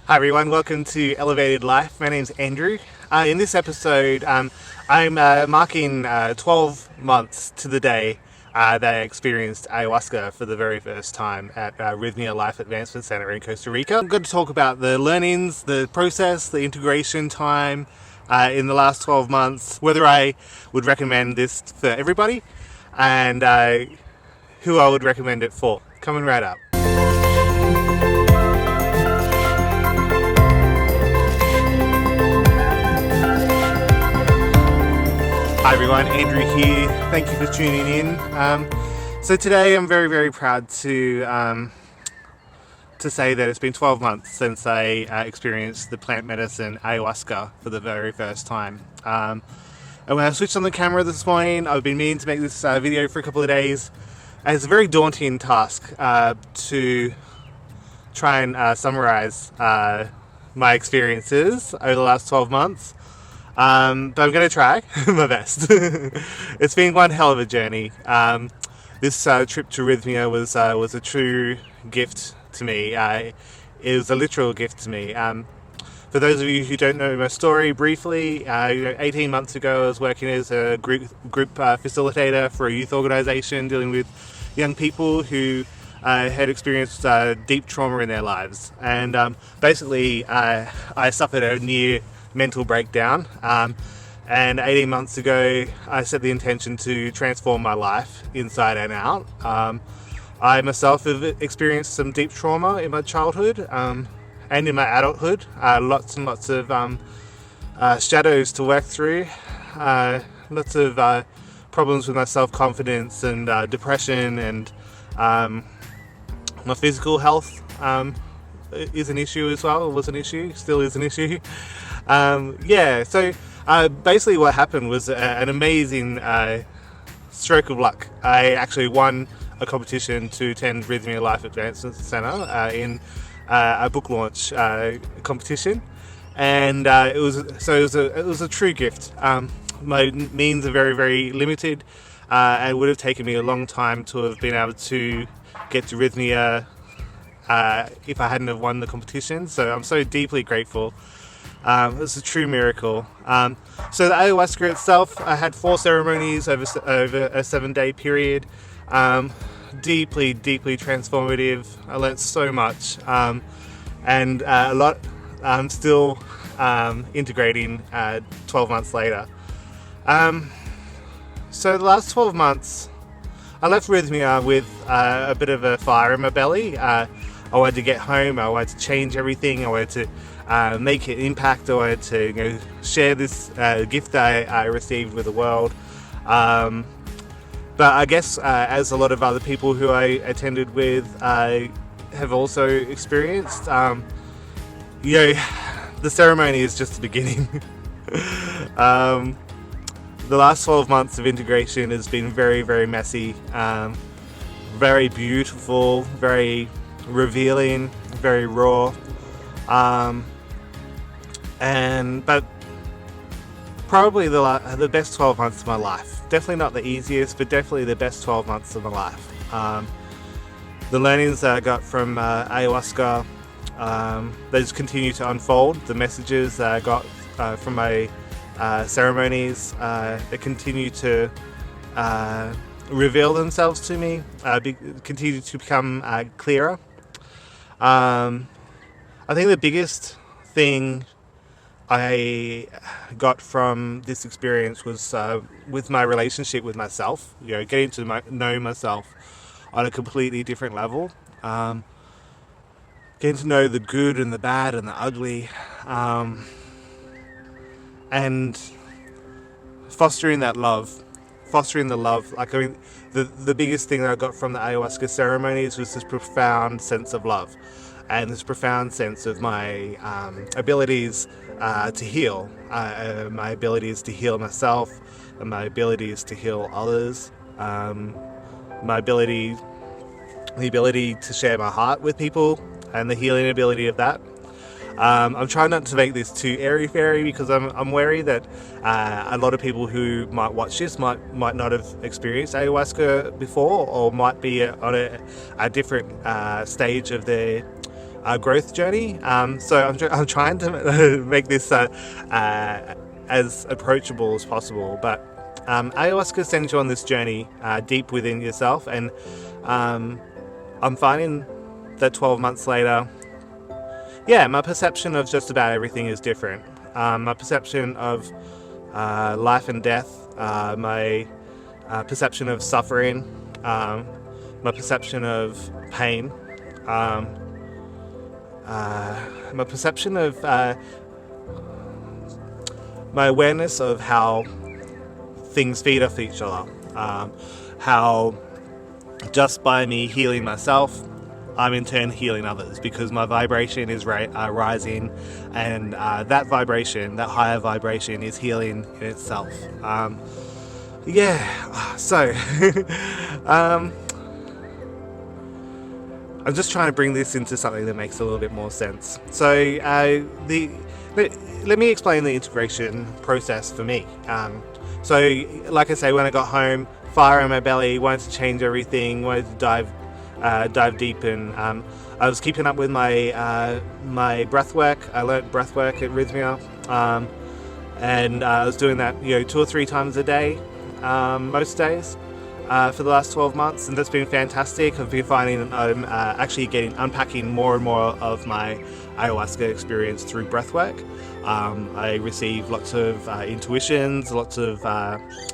Hi everyone, welcome to Elevated Life. My name's Andrew. In this episode, I'm marking 12 months to the day that I experienced ayahuasca for the very first time at Rythmia Life Advancement Centre in Costa Rica. I'm going to talk about the learnings, the process, the integration time in the last 12 months, whether I would recommend this for everybody, and who I would recommend it for. Coming right up. Hi everyone, Andrew here. Thank you for tuning in. So today I'm very, very proud to say that it's been 12 months since I experienced the plant medicine ayahuasca for the very first time. And when I switched on the camera this morning, I've been meaning to make this video for a couple of days. And it's a very daunting task to try and summarize my experiences over the last 12 months. But I'm going to try my best. It's been one hell of a journey. This trip to Rythmia was a true gift to me. It was a literal gift to me. For those of you who don't know my story briefly, 18 months ago I was working as a group facilitator for a youth organisation dealing with young people who had experienced deep trauma in their lives. And basically I suffered a near mental breakdown, and 18 months ago I set the intention to transform my life inside and out. I myself have experienced some deep trauma in my childhood and in my adulthood, lots and lots of shadows to work through, lots of problems with my self-confidence and depression, and my physical health is an issue as well. It was an issue, still is an issue. So basically what happened was an amazing stroke of luck. I actually won a competition to attend Rythmia Life Advancement Centre in a book launch competition, and it was a true gift. My means are very, very limited, and it would have taken me a long time to have been able to get to Rythmia if I hadn't have won the competition. So I'm so deeply grateful. It was a true miracle. So the ayahuasca itself, I had 4 ceremonies over a 7-day period. Deeply, deeply transformative. I learnt so much, and a lot I'm still integrating 12 months later. So the last 12 months, I left Rythmia with a bit of a fire in my belly. I wanted to get home. I wanted to change everything. I wanted to make an impact. I wanted to share this gift that I received with the world. But I guess as a lot of other people who I attended with have also experienced, the ceremony is just the beginning. The last 12 months of integration has been very, very messy, very beautiful, very revealing, very raw, but probably the best 12 months of my life. Definitely not the easiest, but definitely the best 12 months of my life. The learnings that I got from ayahuasca, they just continue to unfold. The messages that I got from my ceremonies, they continue to reveal themselves to me, continue to become clearer. I think the biggest thing I got from this experience was with my relationship with myself, getting to know myself on a completely different level, getting to know the good and the bad and the ugly, and fostering that love, fostering the love. The biggest thing that I got from the ayahuasca ceremonies was this profound sense of love, and this profound sense of my abilities to heal, my abilities to heal myself, and my abilities to heal others, the ability to share my heart with people, and the healing ability of that. I'm trying not to make this too airy-fairy, because I'm wary that a lot of people who might watch this might not have experienced ayahuasca before, or might be on a different stage of their growth journey. So I'm trying to make this as approachable as possible. But ayahuasca sends you on this journey deep within yourself, and I'm finding that 12 months later, my perception of just about everything is different. My perception of life and death, my perception of suffering, my perception of pain, my perception of my awareness of how things feed off each other, how just by me healing myself, I'm in turn healing others, because my vibration is rising, and that vibration, that higher vibration, is healing in itself. So I'm just trying to bring this into something that makes a little bit more sense. So let me explain the integration process for me. So like I say, when I got home, fire in my belly, wanted to change everything, wanted to dive deep, and I was keeping up with my my breath work. I learnt breath work at Rythmia, and I was doing that 2 or 3 times a day, most days, for the last 12 months, and that's been fantastic. I've been finding I'm actually unpacking more and more of my ayahuasca experience through breath work. I receive lots of intuitions, lots of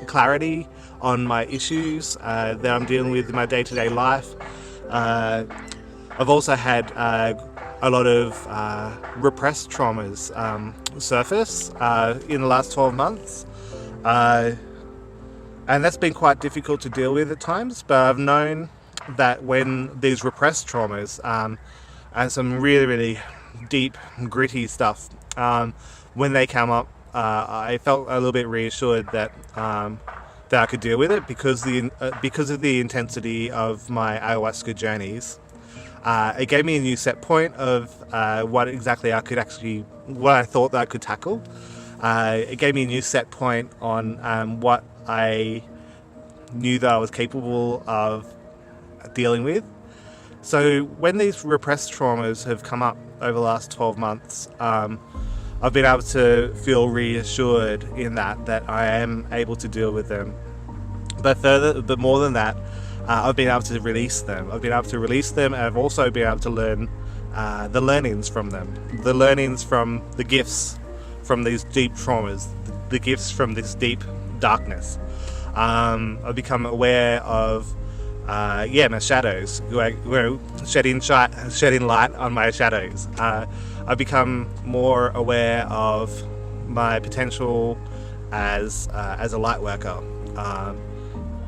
clarity on my issues that I'm dealing with in my day-to-day life. I've also had a lot of repressed traumas surface in the last 12 months. And that's been quite difficult to deal with at times, but I've known that when these repressed traumas and some really, really deep, gritty stuff, when they come up, I felt a little bit reassured that I could deal with it because of the intensity of my ayahuasca journeys. It gave me a new set point of what I thought that I could tackle. It gave me a new set point on what I knew that I was capable of dealing with. So when these repressed traumas have come up over the last 12 months, I've been able to feel reassured in that I am able to deal with them. But more than that, I've been able to release them. And I've also been able to learn the learnings from them, the learnings from the gifts from these deep traumas, the gifts from this deep darkness. I've become aware of my shadows, shedding light on my shadows. I've become more aware of my potential as a light worker,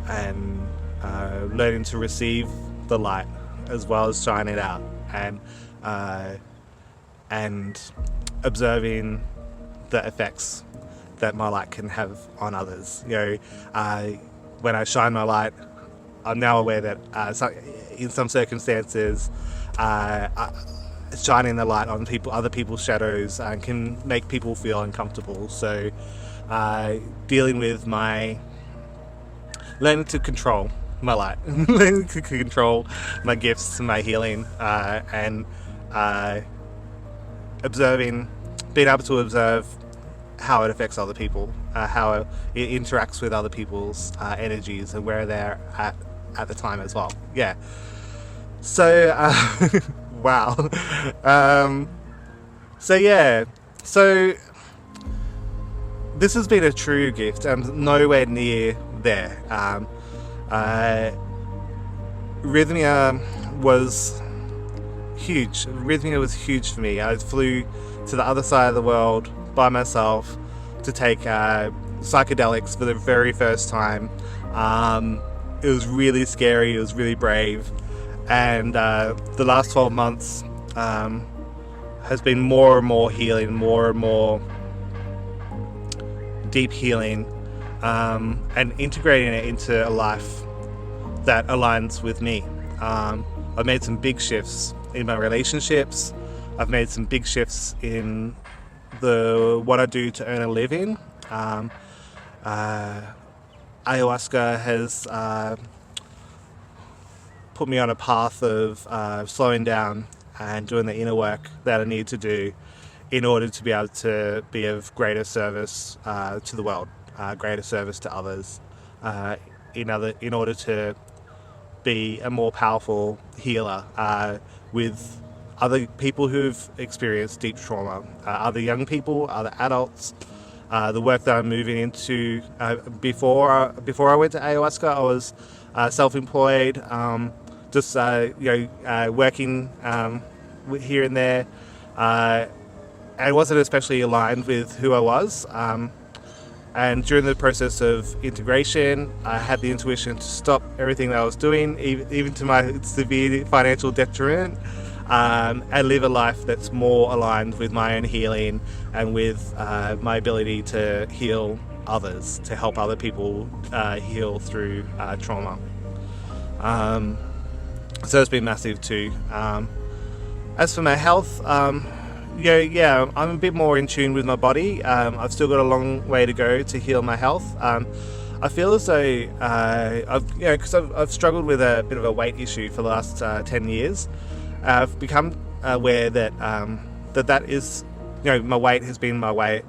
and learning to receive the light as well as shine it out, and observing the effects that my light can have on others. When I shine my light, I'm now aware that in some circumstances, shining the light on other people's shadows can make people feel uncomfortable. So dealing with learning to control my light, learning to control my gifts, my healing, and being able to observe how it affects other people, how it interacts with other people's energies, and where they're at the time as well. Yeah. So, wow. So this has been a true gift. I'm nowhere near there. Rythmia was huge. Rythmia was huge for me. I flew to the other side of the world by myself to take psychedelics for the very first time. It was really scary. It was really brave. And the last 12 months has been more and more healing, more and more deep healing, and integrating it into a life that aligns with me. I've made some big shifts in my relationships. I've made some big shifts in what I do to earn a living. Ayahuasca has put me on a path of slowing down and doing the inner work that I need to do in order to be able to be of greater service to the world, greater service to others, in order to be a more powerful healer with other people who've experienced deep trauma, other young people, other adults. The work that I'm moving into, before I went to ayahuasca, I was self-employed, working here and there. I wasn't especially aligned with who I was. And during the process of integration, I had the intuition to stop everything that I was doing, even to my severe financial detriment, and live a life that's more aligned with my own healing and with my ability to heal others, to help other people heal through trauma. So it's been massive too. As for my health, I'm a bit more in tune with my body. I've still got a long way to go to heal my health. I feel as though I've struggled with a bit of a weight issue for the last 10 years. I've become aware that that is, my weight has been my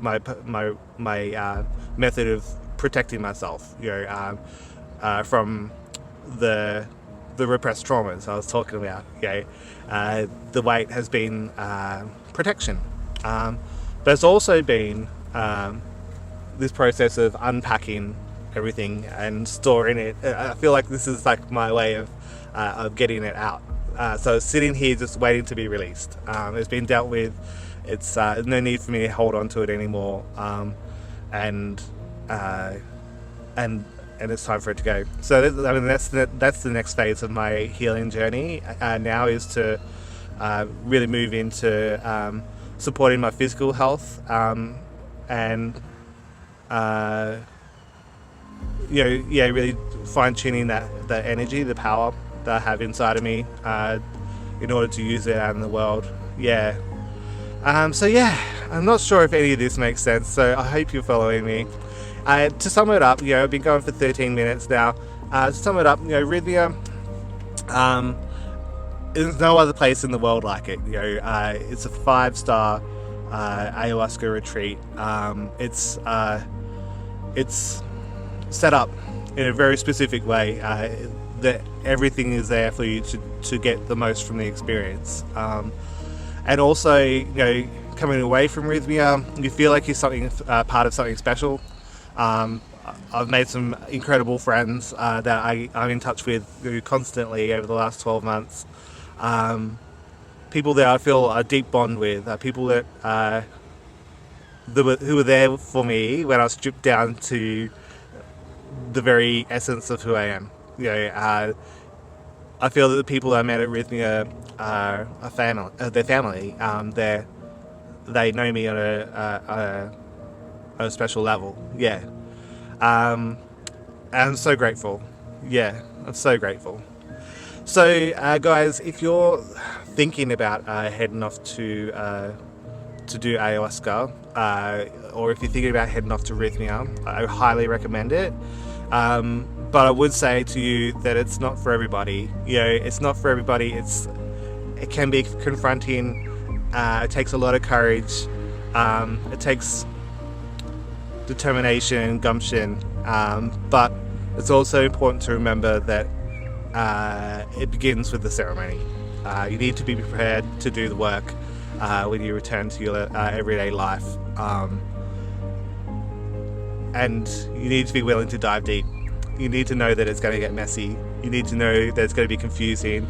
method of protecting myself, from the repressed traumas I was talking about. The weight has been protection, but it's also been this process of unpacking everything and storing it. I feel like this is like my way of getting it out. So sitting here just waiting to be released. It's been dealt with. It's no need for me to hold on to it anymore. And it's time for it to go. So that's the next phase of my healing journey. Now is to really move into supporting my physical health, and really fine tuning that energy, the power that I have inside of me, in order to use it out in the world. I'm not sure if any of this makes sense, so I hope you're following me. To sum it up, I've been going for 13 minutes now. To sum it up, Rythmia, there's no other place in the world like it. It's a 5-star ayahuasca retreat. It's set up in a very specific way, that everything is there for you to get the most from the experience. And also, coming away from Rythmia, you feel like you're part of something special. I've made some incredible friends that I'm in touch with constantly over the last 12 months. People that I feel a deep bond with, people that who were there for me when I was stripped down to the very essence of who I am. I feel that the people I met at Rythmia are a family. They're family. They know me on a special level. I'm so grateful. I'm so grateful. So, guys, if you're thinking about heading off to do ayahuasca, or if you're thinking about heading off to Rythmia, I highly recommend it. But I would say to you that it's not for everybody. It's not for everybody. It can be confronting. It takes a lot of courage. It takes determination, gumption. But it's also important to remember that it begins with the ceremony. You need to be prepared to do the work when you return to your everyday life. And you need to be willing to dive deep. You need to know that it's going to get messy. You need to know that it's going to be confusing.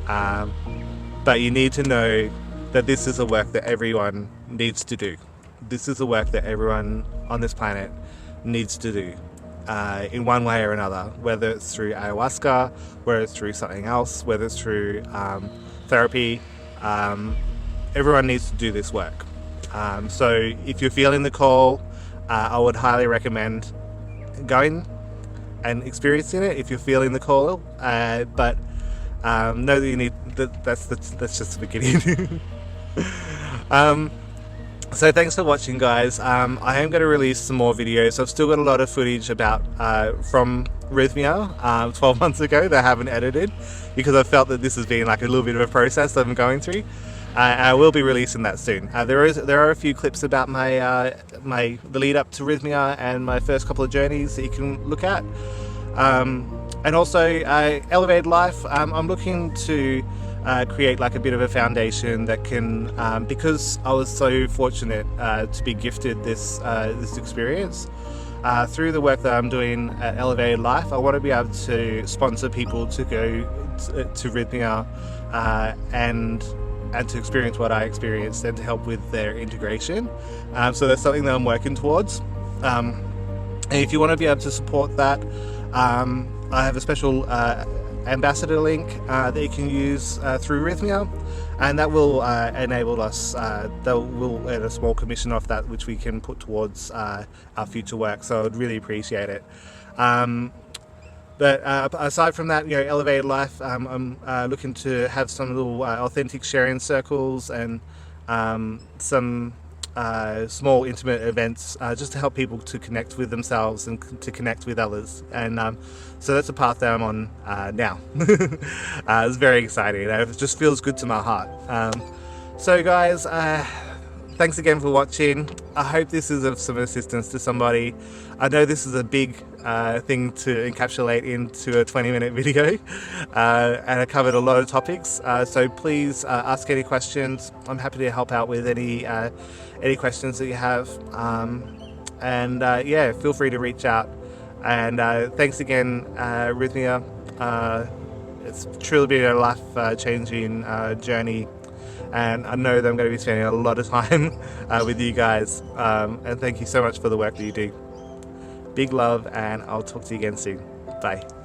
But you need to know that this is a work that everyone needs to do. This is a work that everyone on this planet needs to do, in one way or another, whether it's through ayahuasca, whether it's through something else, whether it's through therapy. Everyone needs to do this work. So if you're feeling the call, I would highly recommend going and experiencing it if you're feeling the call. But know that you need that's just the beginning. So thanks for watching, guys. I am going to release some more videos. I've still got a lot of footage about from Rythmia 12 months ago that I haven't edited, because I felt that this has been like a little bit of a process that I'm going through. I will be releasing that soon. There are a few clips about the lead up to Rythmia and my first couple of journeys that you can look at. And also Elevated Life. I'm looking to create like a bit of a foundation that can, because I was so fortunate to be gifted this experience through the work that I'm doing at Elevated Life. I want to be able to sponsor people to go to Rythmia and to experience what I experienced and to help with their integration. So that's something that I'm working towards. And if you want to be able to support that, I have a special ambassador link that you can use through Rythmia, and that will enable us, that will earn a small commission off that, which we can put towards our future work. So I'd really appreciate it. But aside from that, Elevated Life, I'm looking to have some little authentic sharing circles and some small intimate events just to help people to connect with themselves and to connect with others. And so that's a path that I'm on now. It's very exciting. It just feels good to my heart. So guys, thanks again for watching. I hope this is of some assistance to somebody. I know this is a big thing to encapsulate into a 20-minute video, and I covered a lot of topics, so please ask any questions. I'm happy to help out with any questions that you have, and yeah, feel free to reach out. And thanks again, Rythmia. It's truly been a life-changing journey, and I know that I'm going to be spending a lot of time with you guys, and thank you so much for the work that you do. Big love, and I'll talk to you again soon. Bye.